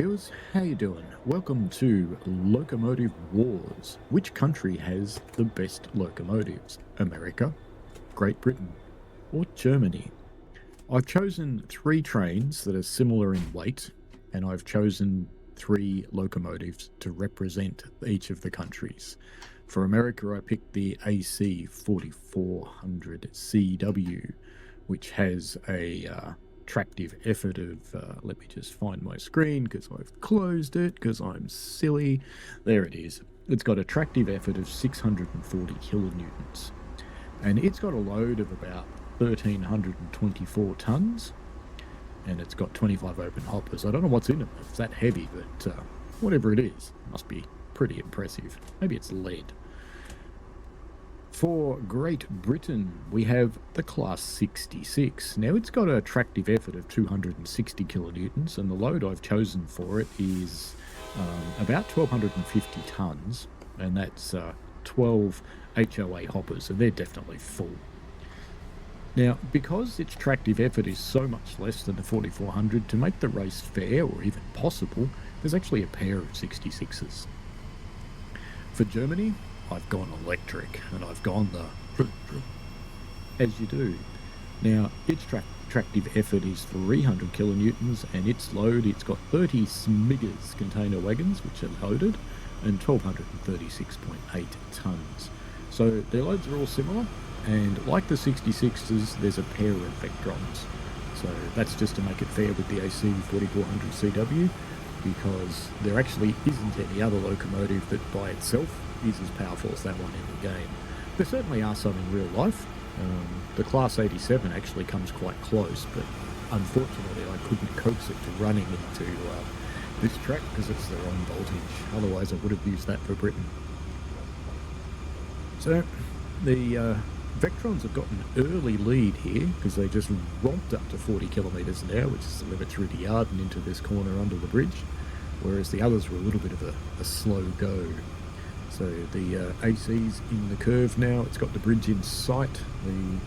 viewers, how you doing? Welcome to Locomotive Wars. Which country has the best locomotives? America, Great Britain, or Germany? I've chosen three trains that are similar in weight, and I've chosen three locomotives to represent each of the countries. For America, I picked the AC4400CW, which has a tractive effort of, let me just find my screen because I've closed it because I'm silly. There it is. It's got a tractive effort of 640 kilonewtons, and it's got a load of about 1,324 tons, and it's got 25 open hoppers. I don't know what's in it, if it's that heavy, but whatever it is, it must be pretty impressive. Maybe it's lead. For Great Britain, we have the Class 66. Now, it's got a tractive effort of 260 kilonewtons, and the load I've chosen for it is about 1,250 tons, and that's 12 HOA hoppers, and they're definitely full. Now, because its tractive effort is so much less than the 4400, to make the race fair or even possible, there's actually a pair of 66s. For Germany, I've gone electric, and I've gone the as you do. Now, its tractive effort is 300 kilonewtons, and its load, it's got 30 Smiggers container wagons, which are loaded, and 1,236.8 tons. So their loads are all similar, and like the 66s, there's a pair of Vectrons. So that's just to make it fair with the AC4400CW, because there actually isn't any other locomotive that by itself is as powerful as that one in the game. There certainly are some in real life. The Class 87 actually comes quite close, but unfortunately I couldn't coax it to running into this track because it's the wrong voltage. Otherwise I would have used that for Britain. So the Vectrons have got an early lead here because they just romped up to 40 kilometres an hour, which is the limit through the yard and into this corner under the bridge, whereas the others were a little bit of a slow go. So the AC's in the curve now, it's got the bridge in sight. The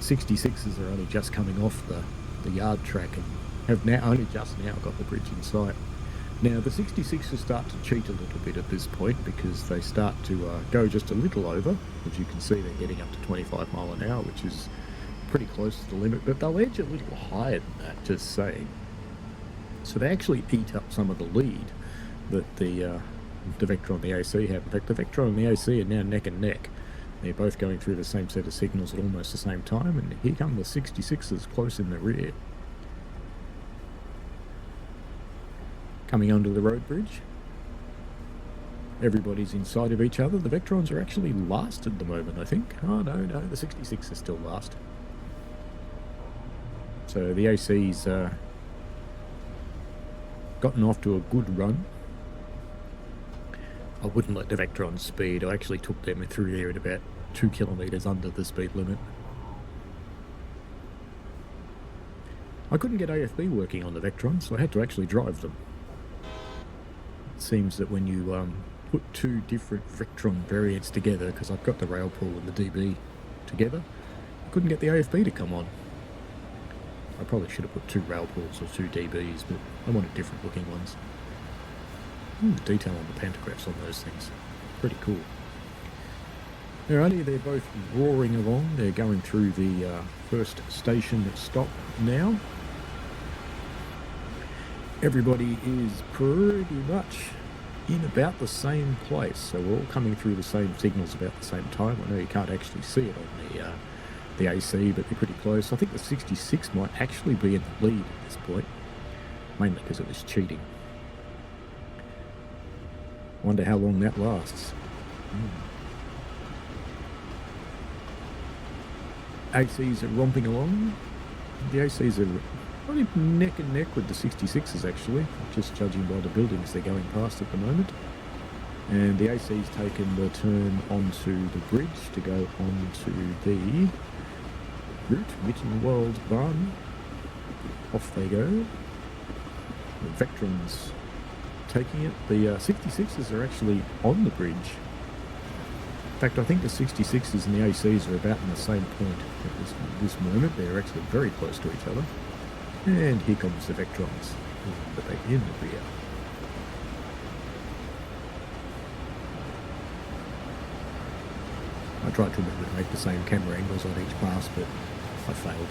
66s are only just coming off the yard track and have now only just now got the bridge in sight. Now the 66s start to cheat a little bit at this point because they start to go just a little over. As you can see, they're getting up to 25 mile an hour, which is pretty close to the limit, but they'll edge a little higher than that, just saying. So they actually eat up some of the lead that the Vectron and the AC have. In fact, the Vectron and the AC are now neck and neck. They're both going through the same set of signals at almost the same time, and here come the 66s close in the rear. Coming onto the road bridge. Everybody's in sight of each other. The Vectrons are actually last at the moment, I think. Oh, no, the 66 is still last. So the AC's gotten off to a good run. I wouldn't let the Vectron speed. I actually took them through there at about 2 kilometres under the speed limit. I couldn't get AFB working on the Vectron, so I had to actually drive them. It seems that when you put two different Vectron variants together, because I've got the rail pool and the DB together, I couldn't get the AFB to come on. I probably should have put two rail pools or two DBs, but I wanted different looking ones. The detail on the pantographs on those things. Pretty cool. Alrighty, they're both roaring along. They're going through the first station stop now. Everybody is pretty much in about the same place, so we're all coming through the same signals about the same time. I know you can't actually see it on the AC, but they're pretty close. I think the 66 might actually be in the lead at this point, mainly because it was cheating. Wonder how long that lasts. ACs are romping along. The ACs are probably neck and neck with the 66s actually, just judging by the buildings they're going past at the moment. And the AC's taken the turn onto the bridge to go onto the route, Mittenwaldbahn. Off they go. The Vectrons taking it. The 66s are actually on the bridge. In fact, I think the 66s and the ACs are about in the same point at this moment. They're actually very close to each other. And here comes the Vectrons, but they're in the rear. I tried to remember to make the same camera angles on each pass, but I failed.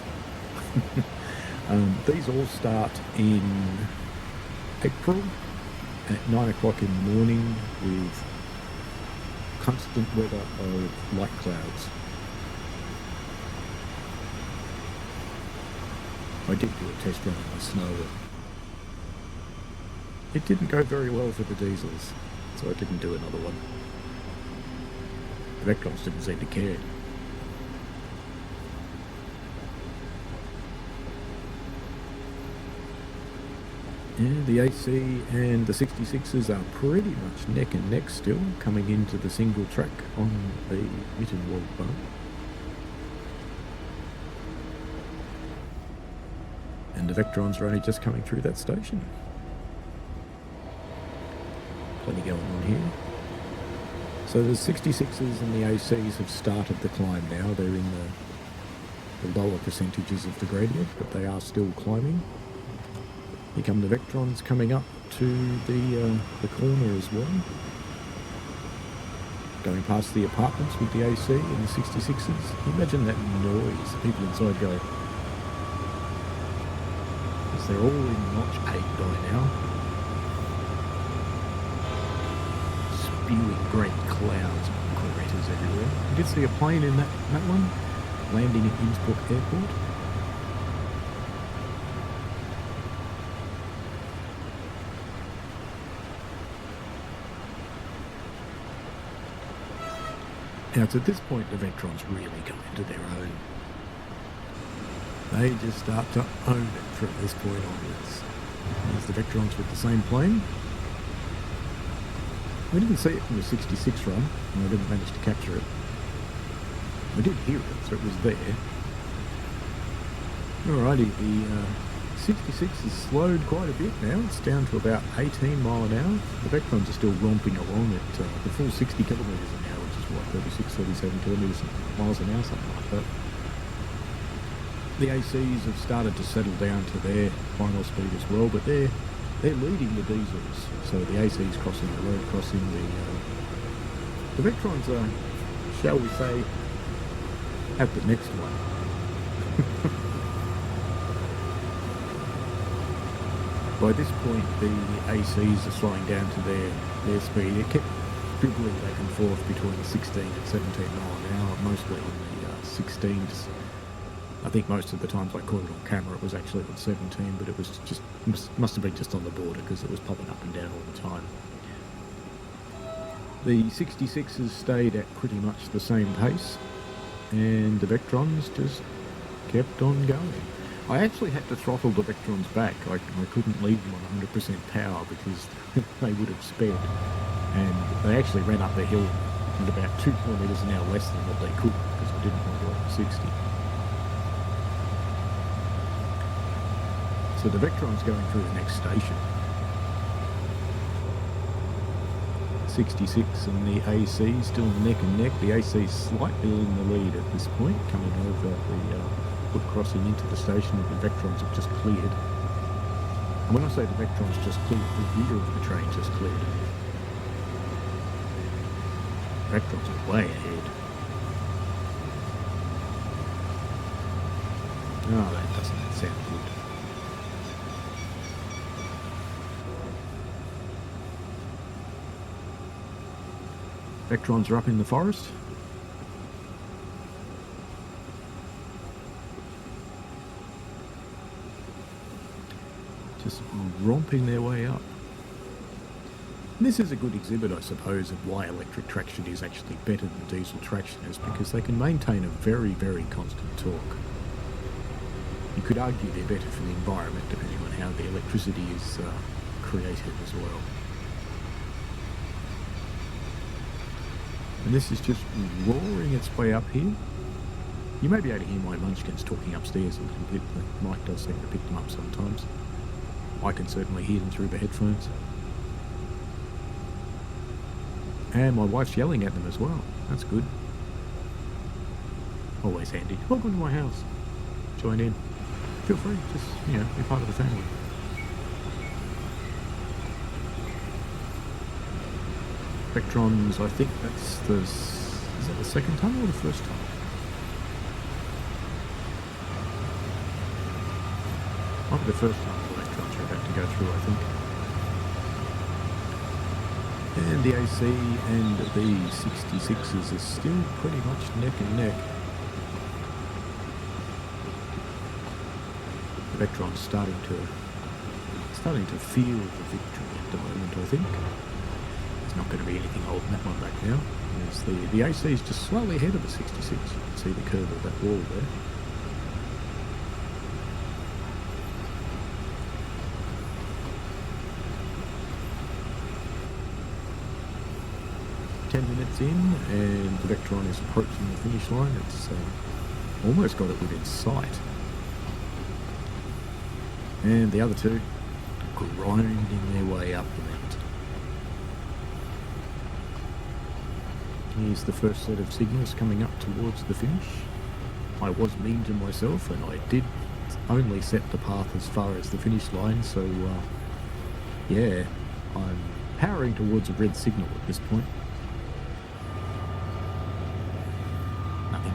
These all start in April at 9 o'clock in the morning with constant weather of light clouds. I did do a test run in the snow. It didn't go very well for the diesels, so I didn't do another one. The Vectrons didn't seem to care. Yeah, the AC and the 66s are pretty much neck and neck still, coming into the single track on the Mittenwaldbahn. And the Vectrons are only just coming through that station. Plenty going on here. So the 66s and the ACs have started the climb now. They're in the lower percentages of the gradient, but they are still climbing. Here come the Vectrons coming up to the corner as well. Going past the apartments with the AC and the 66s. Can you imagine that noise the people inside go? Because they're all in notch 8 by now. Spewing great clouds of Correttas everywhere. You did see a plane in that one, landing at Innsbruck Airport. Now, it's at this point the Vectrons really come into their own. They just start to own it from this point onwards. Here's the Vectrons with the same plane. We didn't see it from the 66 run, and I didn't manage to capture it. I did hear it, so it was there. Alrighty, the 66 has slowed quite a bit now. It's down to about 18 mile an hour. The Vectrons are still romping along at the full 60 kilometres an hour, which is what, 36, 37 kilometres miles an hour, something like that. The ACs have started to settle down to their final speed as well, but they're leading the diesels. So the ACs crossing the road, crossing the Vectrons are, shall we say, at the next one. By this point, the ACs are slowing down to their speed. It kept dribbling back and forth between 16 and 17 mile an hour, mostly on the 16s. I think most of the times I caught it on camera, it was actually on 17, but it was just must have been just on the border because it was popping up and down all the time. The 66s stayed at pretty much the same pace, and the Vectrons just kept on going. I actually had to throttle the Vectrons back. I couldn't leave them on 100% power because they would have sped. And they actually ran up the hill at about 2 kilometres an hour less than what they could because I didn't want to go over 60. So the Vectron's going through the next station. 66 and the AC still neck and neck. The AC is slightly in the lead at this point, coming over the foot crossing into the station that the Vectrons have just cleared. And when I say the Vectrons just cleared, the rear of the train just cleared. Vectrons are way ahead. Oh, that doesn't sound good. Vectrons are up in the forest. Just romping their way up. And this is a good exhibit, I suppose, of why electric traction is actually better than diesel traction, is because they can maintain a very, very constant torque. You could argue they're better for the environment, depending on how the electricity is created as well. And this is just roaring its way up here. You may be able to hear my munchkins talking upstairs a little bit. Mike does seem to pick them up sometimes. I can certainly hear them through the headphones. And my wife's yelling at them as well. That's good. Always handy. Welcome to my house. Join in. Feel free, just, be part of the family. Vectrons, I think that's the Is that the second tunnel or the first tunnel? Might be the first tunnel the electrons are about to go through, I think. And the AC and the 66s are still pretty much neck and neck. The Vectron's starting to feel the victory at the moment, I think. There's not going to be anything holding that one back now. The AC is just slightly ahead of the 66. You can see the curve of that wall there. Minutes in, and the Vectron is approaching the finish line. It's almost got it within sight. And the other two grinding their way up the mountain. Here's the first set of signals coming up towards the finish. I was mean to myself, and I did only set the path as far as the finish line, so yeah, I'm powering towards a red signal at this point.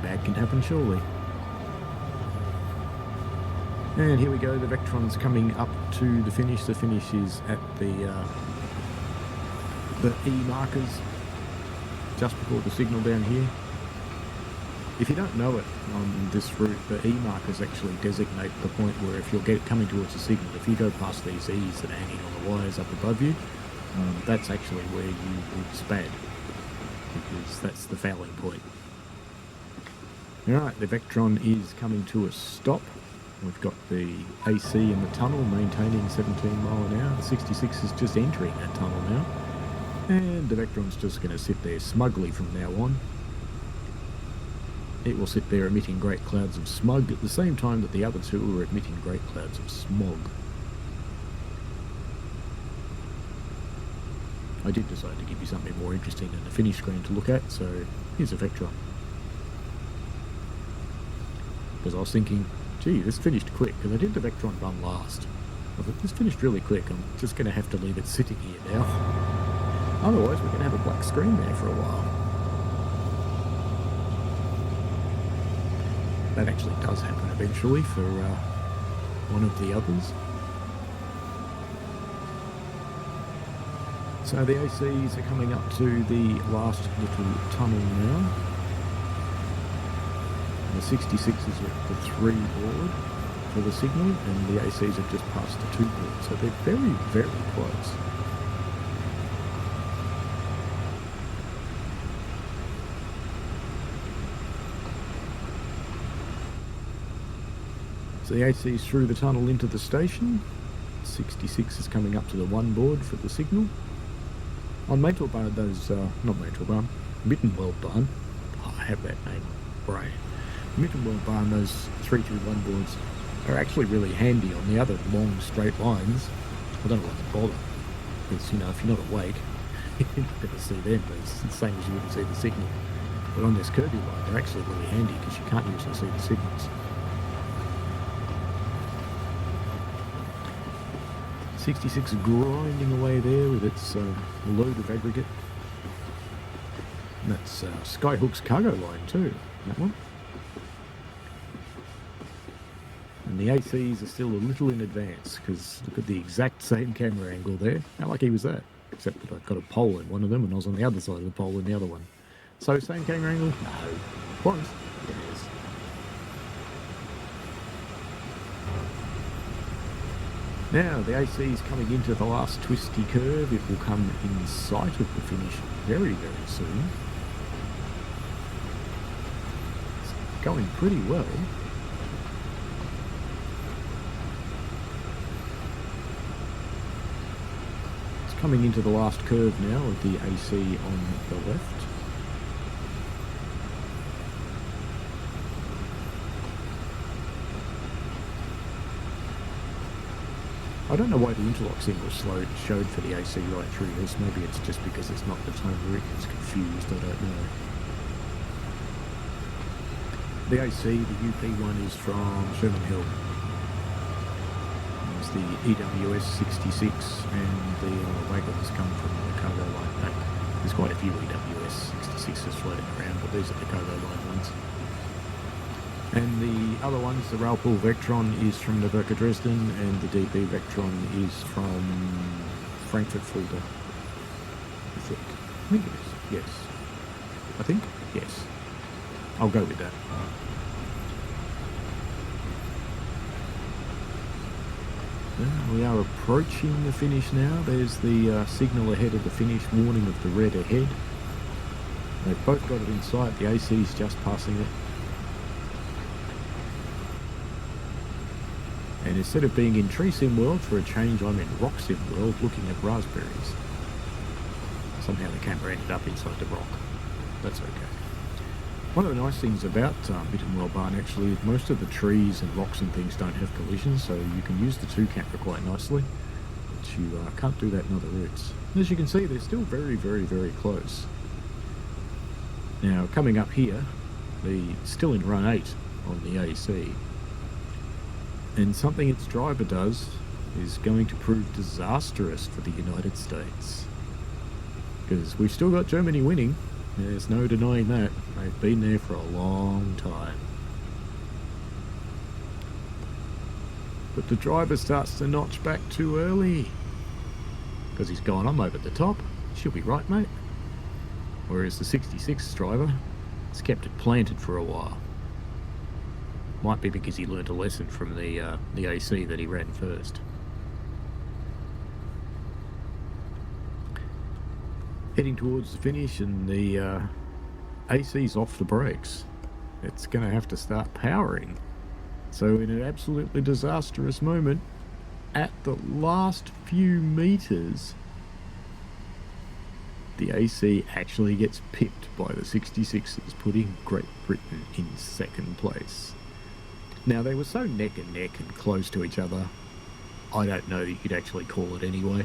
Bad can happen, surely. And here we go, the Vectron's coming up to the finish. The finish is at the E markers, just before the signal down here. If you don't know it on this route, the E markers actually designate the point where if you're coming towards the signal, if you go past these E's that are hanging on the wires up above you, that's actually where you would spad, because that's the fouling point. Alright, the Vectron is coming to a stop. We've got the AC in the tunnel maintaining 17 mile an hour. The 66 is just entering that tunnel now. And the Vectron's just going to sit there smugly from now on. It will sit there emitting great clouds of smog at the same time that the other two are emitting great clouds of smog. I did decide to give you something more interesting than the finish screen to look at, so here's a Vectron. Because I was thinking, gee, this finished quick, because I did the Vectron run last. I thought, this finished really quick, I'm just going to have to leave it sitting here now. Otherwise, we're going to have a black screen there for a while. That actually does happen eventually for one of the others. So the ACs are coming up to the last little tunnel now. The 66s are at the 3 board for the signal, and the ACs have just passed the 2 board, so they're very, very close. So the AC is through the tunnel into the station. 66 is coming up to the 1 board for the signal. On Mittenwaldbahn, Mittenwaldbahn, I have that name right. Mittenwaldbahn, those 321 boards are actually really handy on the other long straight lines. I don't know why they bother, because if you're not awake, you're not going to see them, but it's the same as you wouldn't see the signal. But on this curvy line, they're actually really handy because you can't usually see the signals. 66 grinding away there with its load of aggregate. And that's Skyhook's cargo line too, that one. And the ACs are still a little in advance, because look at the exact same camera angle there. How lucky was that? Except that I've got a pole in one of them and I was on the other side of the pole in the other one. So same camera angle? No. Close. Yes. Now the AC is coming into the last twisty curve. It will come in sight of the finish very, very soon. It's going pretty well. Coming into the last curve now with the AC on the left. I don't know why the interlock symbol showed for the AC right through this. Maybe it's just because it's not the time where it gets confused, I don't know. The AC, the UP one, is from Sherman Hill. The EWS 66 and the wagons come from the cargo line back. There's quite a few EWS 66s floating around, but these are the Cargo Line ones. And the other ones, the Railpool Vectron is from the Werke Dresden, and the DB Vectron is from Frankfurt Fulda. I think it is, yes. I think, yes. I'll go with that. We are approaching the finish now. There's the signal ahead of the finish, warning of the red ahead. They've both got it in sight. The AC is just passing it. And instead of being in Tree Sim World, for a change, I'm in Rock Sim World looking at raspberries. Somehow the camera ended up inside the rock. That's okay. One of the nice things about Mittenwaldbahn actually is most of the trees and rocks and things don't have collisions, so you can use the two camera quite nicely, but you can't do that in other routes. As you can see, they're still very, very, very close. Now, coming up here, still in run 8 on the AC, and something its driver does is going to prove disastrous for the United States. Because we've still got Germany winning. There's no denying that. They've been there for a long time. But the driver starts to notch back too early. Because he's gone, I'm over the top. She'll be right, mate. Whereas the 66 driver has kept it planted for a while. Might be because he learnt a lesson from the AC that he ran first. Heading towards the finish, and the AC's off the brakes. It's going to have to start powering. So in an absolutely disastrous moment, at the last few meters, the AC actually gets pipped by the 66s, putting Great Britain in second place. Now, they were so neck and neck and close to each other, I don't know that you'd actually call it anyway,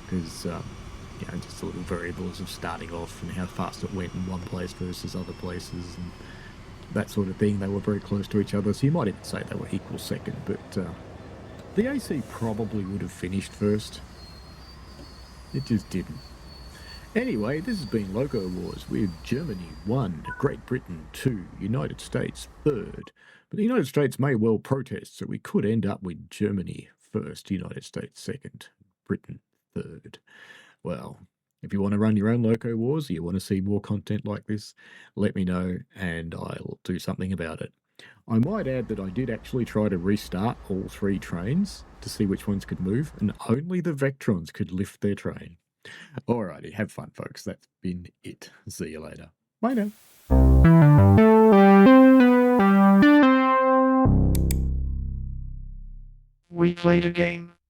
because you know, just the little variables of starting off and how fast it went in one place versus other places and that sort of thing. They were very close to each other, so you might even say they were equal second, but the AC probably would have finished first. It just didn't. Anyway, this has been Loco Wars with Germany 1, Great Britain 2, United States 3rd. But the United States may well protest, so we could end up with Germany 1st, United States 2nd, Britain 3rd. Well, if you want to run your own Loco Wars, or you want to see more content like this, let me know and I'll do something about it. I might add that I did actually try to restart all 3 trains to see which ones could move, and only the Vectrons could lift their train. Alrighty, have fun, folks. That's been it. See you later. Bye now. We played a game.